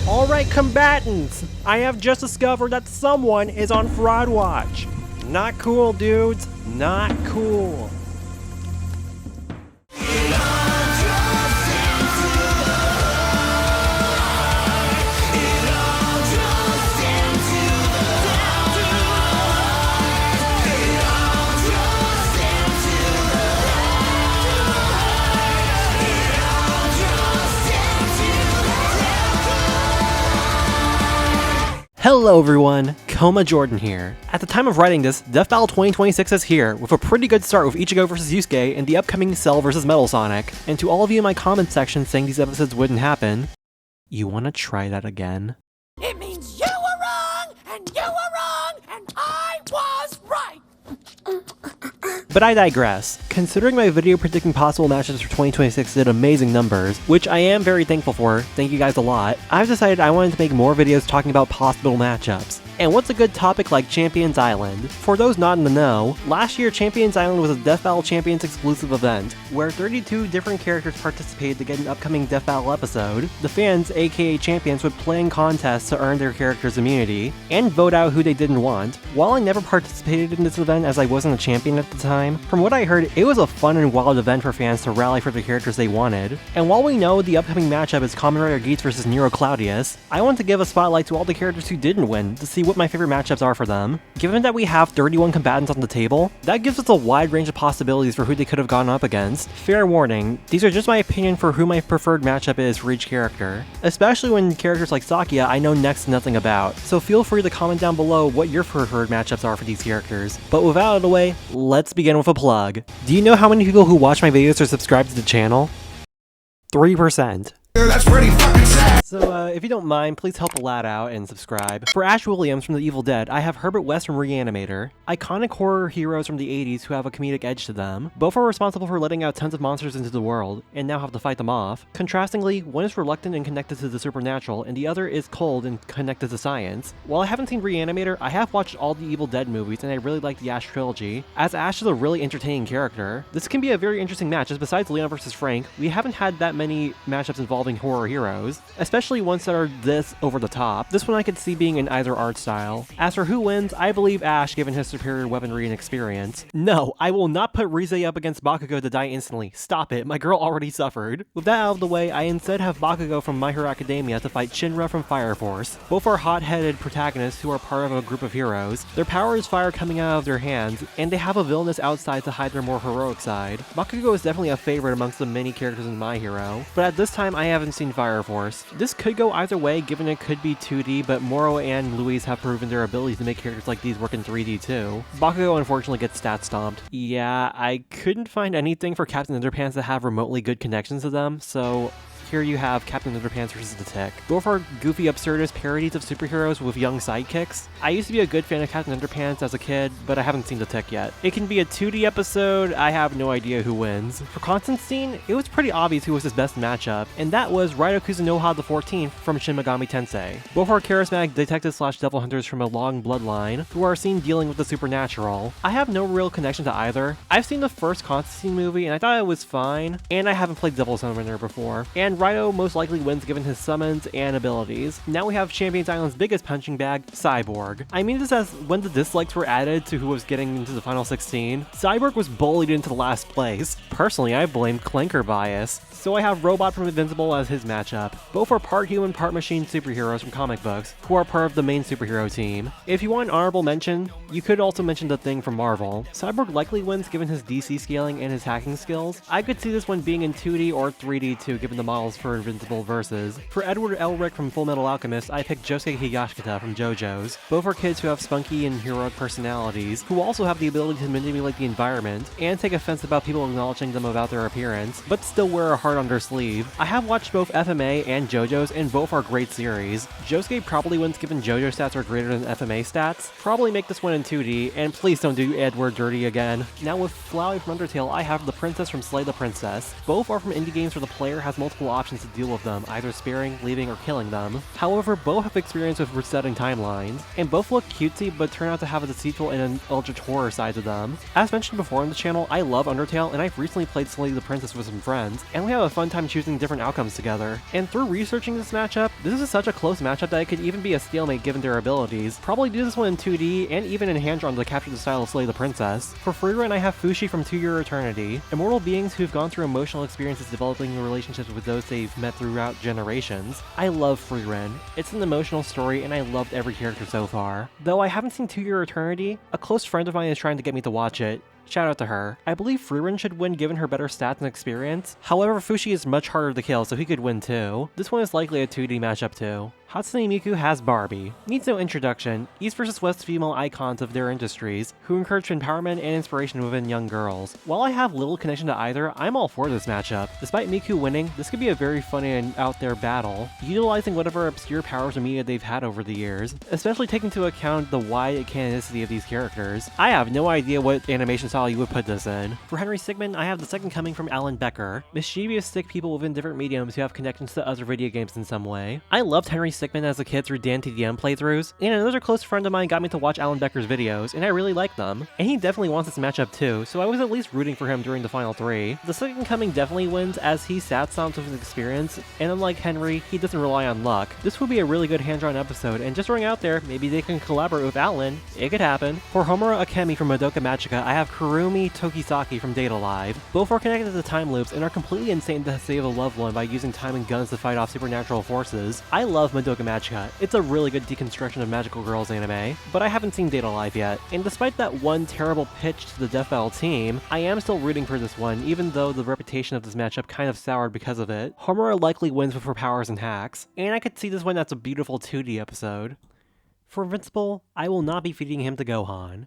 Alright combatants, I have just discovered that someone is on fraud watch. Not cool, dudes, not cool. Hello everyone, Coma Jordan here. At the time of writing this, Death Battle 2026 is here, with a pretty good start with Ichigo vs Yusuke and the upcoming Cell vs Metal Sonic. And to all of you in my comment section saying these episodes wouldn't happen, you wanna try that again? It means you were wrong, and you were wrong, and I was right! But I digress. Considering my video predicting possible matchups for 2026 did amazing numbers, which I am very thankful for, thank you guys a lot, I've decided I wanted to make more videos talking about possible matchups. And what's a good topic like Champions Island? For those not in the know, last year Champions Island was a Death Battle Champions exclusive event, where 32 different characters participated to get an upcoming Death Battle episode. The fans, aka champions, would play in contests to earn their character's immunity, and vote out who they didn't want. While I never participated in this event as I wasn't a champion at the time, from what I heard, it was a fun and wild event for fans to rally for the characters they wanted. And while we know the upcoming matchup is Kamen Rider Yates vs Nero Claudius, I want to give a spotlight to all the characters who didn't win to see what my favorite matchups are for them. Given that we have 31 combatants on the table, that gives us a wide range of possibilities for who they could have gone up against. Fair warning, these are just my opinion for who my preferred matchup is for each character, especially when characters like Sakuya I know next to nothing about, so feel free to comment down below what your preferred matchups are for these characters. But with that out of the way, let's begin with a plug. Do you know how many people who watch my videos are subscribed to the channel? 3%. That's pretty fucking sad. So, if you don't mind, please help a lad out and subscribe. For Ash Williams from The Evil Dead, I have Herbert West from Reanimator, iconic horror heroes from the 80s who have a comedic edge to them. Both are responsible for letting out tons of monsters into the world, and now have to fight them off. Contrastingly, one is reluctant and connected to the supernatural, and the other is cold and connected to science. While I haven't seen Reanimator, I have watched all the Evil Dead movies, and I really like the Ash trilogy, as Ash is a really entertaining character. This can be a very interesting match, as besides Leon vs Frank, we haven't had that many matchups involving horror heroes, especially ones that are this over the top. This one I could see being in either art style. As for who wins, I believe Ash given his superior weaponry and experience. No, I will not put Rize up against Bakugo to die instantly. Stop it, my girl already suffered. With that out of the way, I instead have Bakugo from My Hero Academia to fight Shinra from Fire Force. Both are hot-headed protagonists who are part of a group of heroes. Their power is fire coming out of their hands, and they have a villainous outside to hide their more heroic side. Bakugo is definitely a favorite amongst the many characters in My Hero, but at this time I haven't seen Fire Force. This could go either way given it could be 2D, but Moro and Louise have proven their ability to make characters like these work in 3D too. Bakugo unfortunately gets stat stomped. Yeah, I couldn't find anything for Captain Underpants that have remotely good connections to them, so here you have Captain Underpants vs. the Tick. Both are goofy, absurdist parodies of superheroes with young sidekicks. I used to be a good fan of Captain Underpants as a kid, but I haven't seen the Tick yet. It can be a 2D episode, I have no idea who wins. For Constantine, it was pretty obvious who was his best matchup, and that was Raito Kuzunoha the 14th from Shin Megami Tensei. Both are charismatic detective/devil hunters from a long bloodline, who are seen dealing with the supernatural. I have no real connection to either. I've seen the first Constantine movie, and I thought it was fine, and I haven't played Devil Summoner before, and Raito most likely wins given his summons and abilities. Now we have Champions Island's biggest punching bag, Cyborg. I mean this as when the dislikes were added to who was getting into the final 16, Cyborg was bullied into the last place. Personally, I blame Clanker bias. So I have Robot from Invincible as his matchup. Both are part human, part machine superheroes from comic books, who are part of the main superhero team. If you want an honorable mention, you could also mention the Thing from Marvel. Cyborg likely wins given his DC scaling and his hacking skills. I could see this one being in 2D or 3D too given the models for Invincible versus. For Edward Elric from Fullmetal Alchemist, I picked Josuke Higashikata from JoJo's. Both are kids who have spunky and heroic personalities, who also have the ability to manipulate the environment, and take offense about people acknowledging them about their appearance, but still wear a heart on their sleeve. I have watched both FMA and JoJo's, and both are great series. Josuke probably wins given JoJo stats are greater than FMA stats. Probably make this one in 2D, and please don't do Edward dirty again. Now with Flowey from Undertale, I have the Princess from Slay the Princess. Both are from indie games where the player has multiple options to deal with them, either sparing, leaving, or killing them. However, both have experience with resetting timelines, and both look cutesy but turn out to have a deceitful and an eldritch horror side to them. As mentioned before on the channel, I love Undertale, and I've recently played Slay the Princess with some friends, and we have a fun time choosing different outcomes together. And through researching this matchup, this is such a close matchup that it could even be a stalemate given their abilities. Probably do this one in 2D, and even in hand-drawn to capture the style of Slay the Princess. For Freerun, I have Fushi from To Your Eternity, immortal beings who've gone through emotional experiences developing relationships with those they've met throughout generations. I love Freerun. It's an emotional story, and I loved every character so far. Though I haven't seen To Your Eternity, a close friend of mine is trying to get me to watch it. Shout out to her. I believe Freerun should win given her better stats and experience. However, Fushi is much harder to kill, so he could win too. This one is likely a 2D matchup too. Hatsune Miku has Barbie. Needs no introduction, East vs West female icons of their industries, who encourage empowerment and inspiration within young girls. While I have little connection to either, I'm all for this matchup. Despite Miku winning, this could be a very fun and out there battle, utilizing whatever obscure powers or media they've had over the years, especially taking into account the wide canonicity of these characters. I have no idea what animation style you would put this in. For Henry Sigmund, I have the second coming from Alan Becker, mischievous sick people within different mediums who have connections to other video games in some way. I loved Henry Sigmund as a kid through Dan TDM playthroughs, and another close friend of mine got me to watch Alan Becker's videos, and I really liked them. And he definitely wants this matchup too, so I was at least rooting for him during the final three. The second coming definitely wins as he sat stomps with his experience, and unlike Henry, he doesn't rely on luck. This would be a really good hand-drawn episode, and just throwing out there, maybe they can collaborate with Alan. It could happen. For Homura Akemi from Madoka Magica, I have Kurumi Tokisaki from Date A Live. Both are connected to time loops and are completely insane to save a loved one by using time and guns to fight off supernatural forces. I love Madoka Magica. It's a really good deconstruction of magical girls anime, but I haven't seen Date A Live yet, and despite that one terrible pitch to the Death Battle team, I am still rooting for this one, even though the reputation of this matchup kind of soured because of it. Homura likely wins with her powers and hacks, and I could see this one as a beautiful 2D episode. For Invincible, I will not be feeding him to Gohan.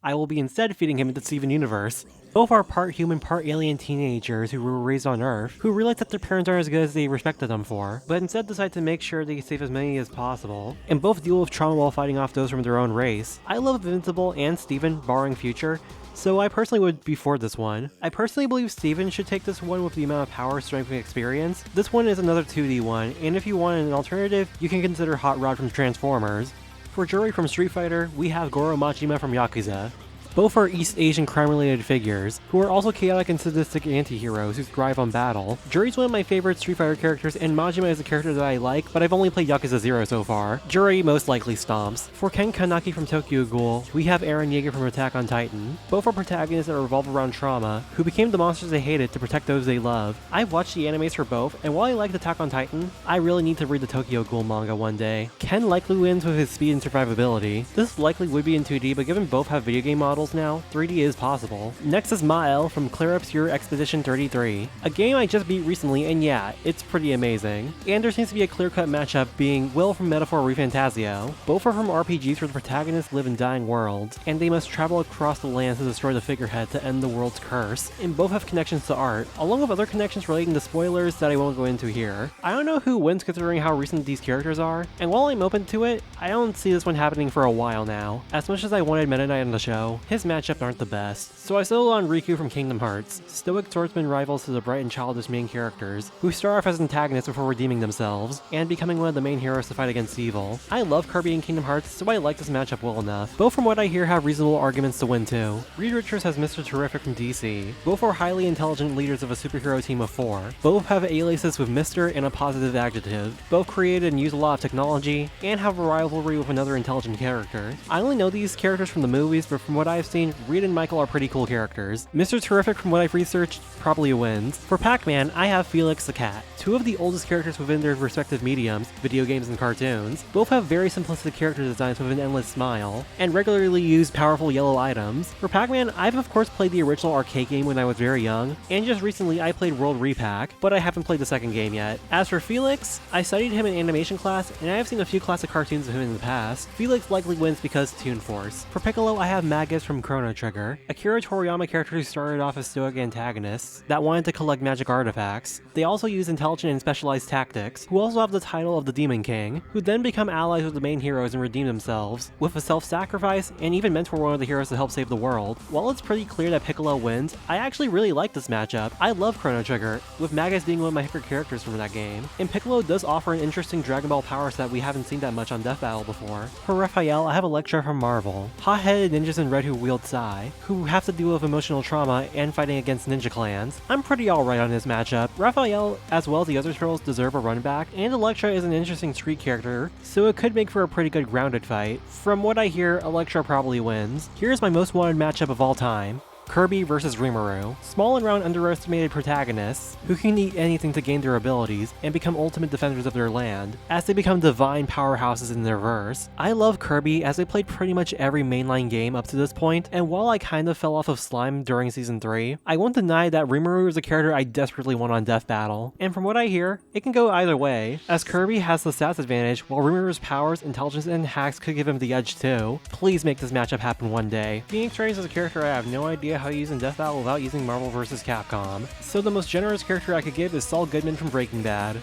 I will be instead feeding him into Steven Universe. Both are part human, part alien teenagers who were raised on Earth, who realize that their parents aren't as good as they respected them for, but instead decide to make sure they save as many as possible, and both deal with trauma while fighting off those from their own race. I love Invincible and Steven, barring Future, so I personally would be for this one. I personally believe Steven should take this one with the amount of power, strength, and experience. This one is another 2D one, and if you want an alternative, you can consider Hot Rod from Transformers. For Juri from Street Fighter, we have Goro Majima from Yakuza. Both are East Asian crime-related figures, who are also chaotic and sadistic anti-heroes who thrive on battle. Juri's one of my favorite Street Fighter characters, and Majima is a character that I like, but I've only played Yakuza 0 so far. Juri most likely stomps. For Ken Kanaki from Tokyo Ghoul, we have Eren Yeager from Attack on Titan. Both are protagonists that revolve around trauma, who became the monsters they hated to protect those they love. I've watched the animes for both, and while I liked Attack on Titan, I really need to read the Tokyo Ghoul manga one day. Ken likely wins with his speed and survivability. This likely would be in 2D, but given both have video game models now, 3D is possible. Next is Mile from Clear Up Your Expedition 33, a game I just beat recently, and yeah, it's pretty amazing. And there seems to be a clear-cut matchup being Will from Metaphor ReFantazio. Both are from RPGs where the protagonists live in dying worlds, and they must travel across the lands to destroy the figurehead to end the world's curse, and both have connections to art, along with other connections relating to spoilers that I won't go into here. I don't know who wins considering how recent these characters are, and while I'm open to it, I don't see this one happening for a while now. As much as I wanted Meta Knight on the show, his matchups aren't the best, so I settled on Riku from Kingdom Hearts, stoic swordsman rivals to the bright and childish main characters, who start off as antagonists before redeeming themselves, and becoming one of the main heroes to fight against evil. I love Kirby and Kingdom Hearts, so I like this matchup well enough. Both from what I hear have reasonable arguments to win too. Reed Richards has Mr. Terrific from DC. Both are highly intelligent leaders of a superhero team of 4. Both have aliases with Mr. and a positive adjective. Both created and use a lot of technology, and have a rivalry with another intelligent character. I only know these characters from the movies, but from what I've seen, Reed and Michael are pretty cool characters. Mr. Terrific, from what I've researched, probably wins. For Pac-Man, I have Felix the Cat. Two of the oldest characters within their respective mediums, video games and cartoons. Both have very simplistic character designs with an endless smile, and regularly use powerful yellow items. For Pac-Man, I've of course played the original arcade game when I was very young, and just recently I played World Repack, but I haven't played the second game yet. As for Felix, I studied him in animation class, and I have seen a few classic cartoons of him in the past. Felix likely wins because Toon Force. For Piccolo, I have Magus from Chrono Trigger, Akira Toriyama characters who started off as stoic antagonists that wanted to collect magic artifacts. They also use intelligent and specialized tactics, who also have the title of the Demon King, who then become allies with the main heroes and redeem themselves, with a self-sacrifice and even mentor one of the heroes to help save the world. While it's pretty clear that Piccolo wins, I actually really like this matchup. I love Chrono Trigger, with Magus being one of my favorite characters from that game, and Piccolo does offer an interesting Dragon Ball power set we haven't seen that much on Death Battle before. For Raphael, I have Electra from Marvel, hot-headed ninjas in red who wield Sai, who have to deal with emotional trauma and fighting against ninja clans. I'm pretty alright on this matchup. Raphael, as well as the other turtles, deserve a run back, and Electra is an interesting street character, so it could make for a pretty good grounded fight. From what I hear, Electra probably wins. Here's my most wanted matchup of all time. Kirby vs. Rimuru. Small and round underestimated protagonists who can eat anything to gain their abilities and become ultimate defenders of their land, as they become divine powerhouses in their verse. I love Kirby as I played pretty much every mainline game up to this point, and while I kind of fell off of Slime during Season 3, I won't deny that Rimuru is a character I desperately want on Death Battle. And from what I hear, it can go either way, as Kirby has the stats advantage while Rimuru's powers, intelligence, and hacks could give him the edge too. Please make this matchup happen one day. Phoenix Wright is a character I have no idea how to use in Death Battle without using Marvel vs. Capcom, so the most generous character I could give is Saul Goodman from Breaking Bad.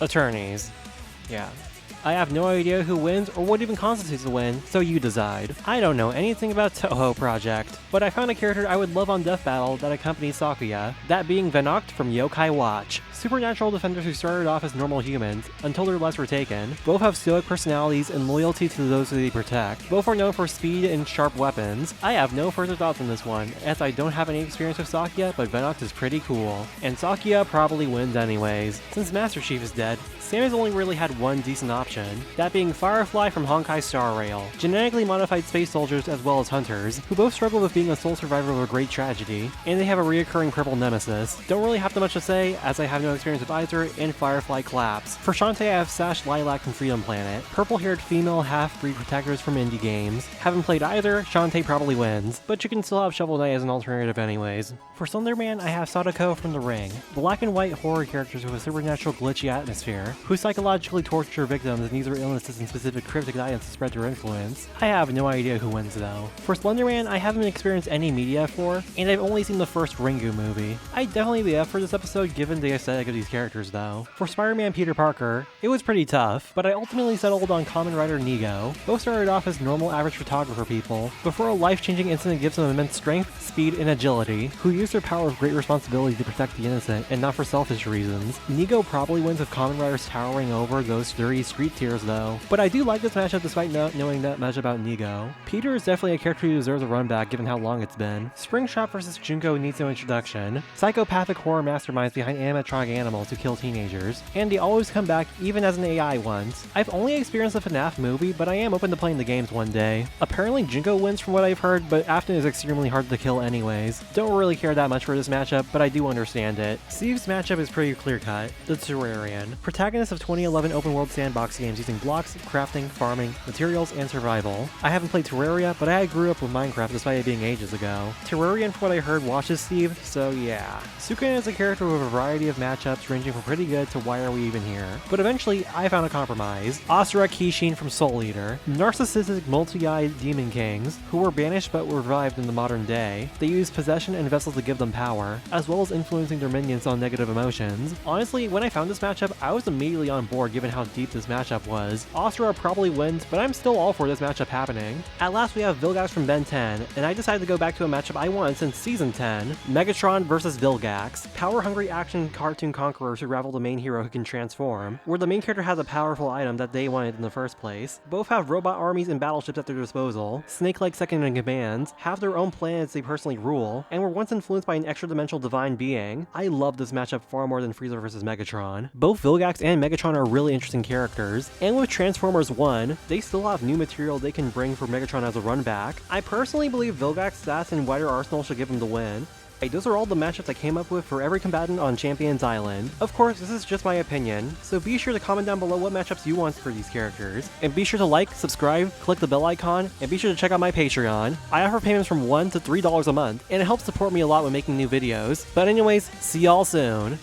Attorneys. Yeah. I have no idea who wins or what even constitutes a win, so you decide. I don't know anything about Toho Project, but I found a character I would love on Death Battle that accompanies Sakuya, that being Venoct from Yokai Watch. Supernatural defenders who started off as normal humans, until their lives were taken. Both have stoic personalities and loyalty to those who they protect. Both are known for speed and sharp weapons. I have no further thoughts on this one, as I don't have any experience with Sakuya, but Venoct is pretty cool. And Sakuya probably wins anyways. Since Master Chief is dead, Sam has only really had one decent option, that being Firefly from Honkai Star Rail. Genetically modified space soldiers as well as hunters, who both struggle with being a sole survivor of a great tragedy, and they have a reoccurring purple nemesis. Don't really have that much to say, as I have no experience with either, and Firefly claps. For Shantae, I have Sash Lilac from Freedom Planet, purple-haired female half-breed protagonist from indie games. Haven't played either, Shantae probably wins, but you can still have Shovel Knight as an alternative anyways. For Slenderman, I have Sadako from The Ring, black and white horror characters with a supernatural glitchy atmosphere, who psychologically torture victims and use their illnesses and specific cryptic guidance to spread their influence. I have no idea who wins though. For Slenderman, I haven't experienced any media for, and I've only seen the first Ringu movie. I'd definitely be up for this episode given the aesthetic of these characters though. For Spider-Man Peter Parker, it was pretty tough, but I ultimately settled on Kamen Rider Nego. Both started off as normal average photographer people, before a life-changing incident gives them immense strength, speed, and agility, who use their power with great responsibility to protect the innocent, and not for selfish reasons. Nego probably wins with Kamen Riders towering over those 30 street tiers though, but I do like this matchup despite not knowing that much about Nego. Peter is definitely a character who deserves a run back given how long it's been. Springshot vs. Junko needs no introduction. Psychopathic horror masterminds behind animatronic animals who kill teenagers, and they always come back even as an AI once. I've only experienced the FNAF movie, but I am open to playing the games one day. Apparently Junko wins from what I've heard, but Afton is extremely hard to kill anyways. Don't really care that much for this matchup, but I do understand it. Steve's matchup is pretty clear-cut. The Terrarian, protagonist of 2011 open world sandbox games using blocks, crafting, farming, materials, and survival. I haven't played Terraria, but I grew up with Minecraft despite it being ages ago. Terrarian, from what I heard, watches Steve, so yeah. Sukan is a character with a variety of matchups ranging from pretty good to why are we even here. But eventually, I found a compromise. Asura Kishin from Soul Eater. Narcissistic multi-eyed demon kings, who were banished but were revived in the modern day. They use possession and vessels to give them power, as well as influencing their minions on negative emotions. Honestly, when I found this matchup, I was immediately on board given how deep this matchup was. Asura probably wins, but I'm still all for this matchup happening. At last we have Vilgax from Ben 10, and I decided to go back to a matchup I wanted since Season 10, Megatron vs. Vilgax. Power-hungry action cartoon conquerors who rival the main hero who can transform, where the main character has a powerful item that they wanted in the first place. Both have robot armies and battleships at their disposal, snake-like second-in-command, have their own planets they personally rule, and were once influenced by an extra-dimensional divine being. I love this matchup far more than Frieza vs. Megatron. Both Vilgax and Megatron are really interesting characters, and with Transformers 1, they still have new material they can bring for Megatron as a run back. I personally believe Vilgax's stats and wider arsenal should give him the win. Hey, those are all the matchups I came up with for every combatant on Champions Island. Of course, this is just my opinion, so be sure to comment down below what matchups you want for these characters. And be sure to like, subscribe, click the bell icon, and be sure to check out my Patreon. I offer payments from $1 to $3 a month, and it helps support me a lot when making new videos. But anyways, see y'all soon.